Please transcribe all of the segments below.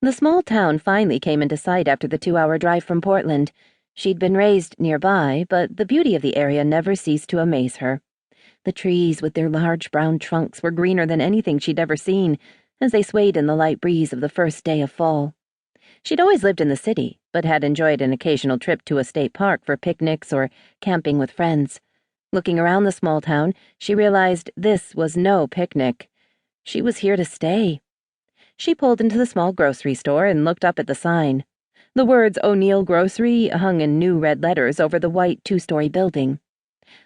The small town finally came into sight after the 2-hour drive from Portland. She'd been raised nearby, but the beauty of the area never ceased to amaze her. The trees with their large brown trunks were greener than anything she'd ever seen, as they swayed in the light breeze of the first day of fall. She'd always lived in the city, but had enjoyed an occasional trip to a state park for picnics or camping with friends. Looking around the small town, she realized this was no picnic. She was here to stay. She pulled into the small grocery store and looked up at the sign. The words O'Neill Grocery hung in new red letters over the white 2-story building.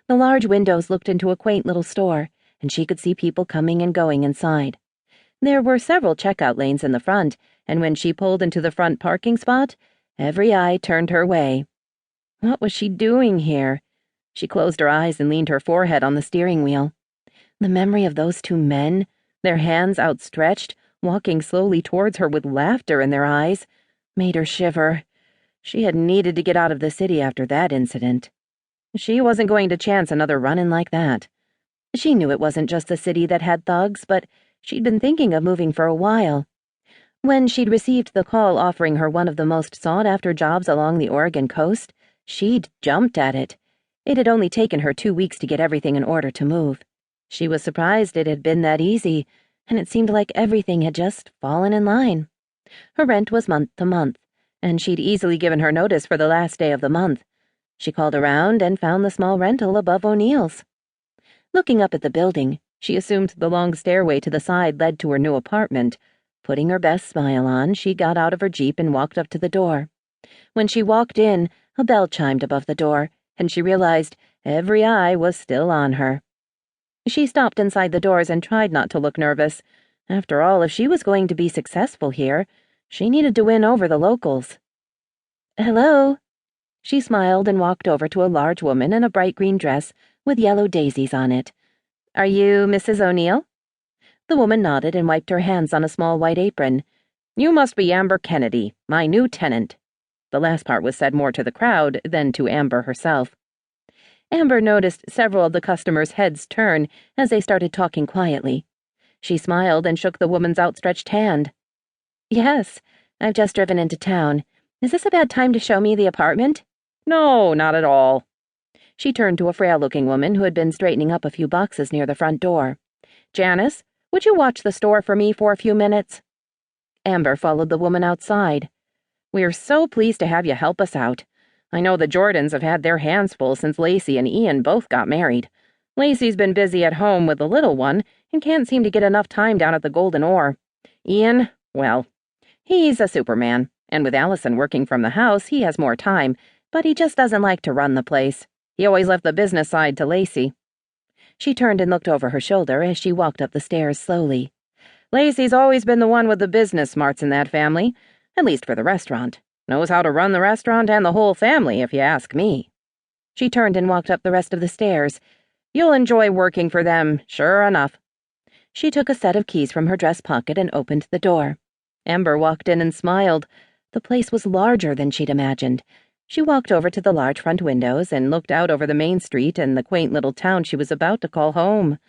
The large windows looked into a quaint little store, and she could see people coming and going inside. There were several checkout lanes in the front, and when she pulled into the front parking spot, every eye turned her way. What was she doing here? She closed her eyes and leaned her forehead on the steering wheel. The memory of those 2 men, their hands outstretched, walking slowly towards her with laughter in their eyes, made her shiver. She had needed to get out of the city after that incident. She wasn't going to chance another run-in like that. She knew it wasn't just the city that had thugs, but she'd been thinking of moving for a while. When she'd received the call offering her one of the most sought-after jobs along the Oregon coast, she'd jumped at it. It had only taken her 2 weeks to get everything in order to move. She was surprised it had been that easy, and it seemed like everything had just fallen in line. Her rent was month to month, and she'd easily given her notice for the last day of the month. She called around and found the small rental above O'Neill's. Looking up at the building, she assumed the long stairway to the side led to her new apartment. Putting her best smile on, she got out of her Jeep and walked up to the door. When she walked in, a bell chimed above the door, and she realized every eye was still on her. She stopped inside the doors and tried not to look nervous. After all, if she was going to be successful here, she needed to win over the locals. "Hello." She smiled and walked over to a large woman in a bright green dress with yellow daisies on it. "Are you Mrs. O'Neill?" The woman nodded and wiped her hands on a small white apron. "You must be Amber Kennedy, my new tenant." The last part was said more to the crowd than to Amber herself. Amber noticed several of the customers' heads turn as they started talking quietly. She smiled and shook the woman's outstretched hand. "Yes, I've just driven into town. Is this a bad time to show me the apartment?" "No, not at all." She turned to a frail-looking woman who had been straightening up a few boxes near the front door. "Janice, would you watch the store for me for a few minutes?" Amber followed the woman outside. "We're so pleased to have you help us out. I know the Jordans have had their hands full since Lacey and Ian both got married. Lacey's been busy at home with the little one and can't seem to get enough time down at the Golden Oar. Ian, well, he's a superman, and with Allison working from the house, he has more time, but he just doesn't like to run the place. He always left the business side to Lacey." She turned and looked over her shoulder as she walked up the stairs slowly. "Lacey's always been the one with the business smarts in that family, at least for the restaurant. Knows how to run the restaurant and the whole family, if you ask me." She turned and walked up the rest of the stairs. "You'll enjoy working for them, sure enough." She took a set of keys from her dress pocket and opened the door. Amber walked in and smiled. The place was larger than she'd imagined. She walked over to the large front windows and looked out over the main street and the quaint little town she was about to call home.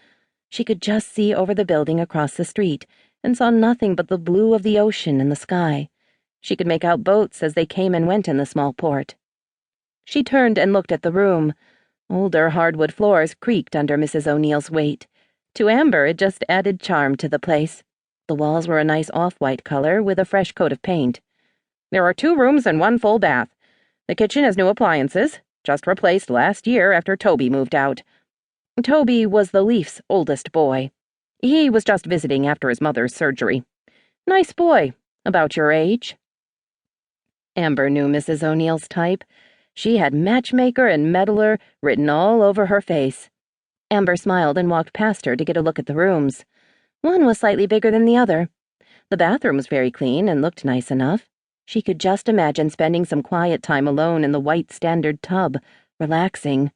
She could just see over the building across the street and saw nothing but the blue of the ocean and the sky. She could make out boats as they came and went in the small port. She turned and looked at the room. Older hardwood floors creaked under Mrs. O'Neill's weight. To Amber, it just added charm to the place. The walls were a nice off-white color with a fresh coat of paint. "There are 2 rooms and 1 full bath. The kitchen has new appliances, just replaced last year after Toby moved out. Toby was the Leafs' oldest boy. He was just visiting after his mother's surgery. Nice boy, about your age." Amber knew Mrs. O'Neill's type. She had matchmaker and meddler written all over her face. Amber smiled and walked past her to get a look at the rooms. One was slightly bigger than the other. The bathroom was very clean and looked nice enough. She could just imagine spending some quiet time alone in the white standard tub, relaxing.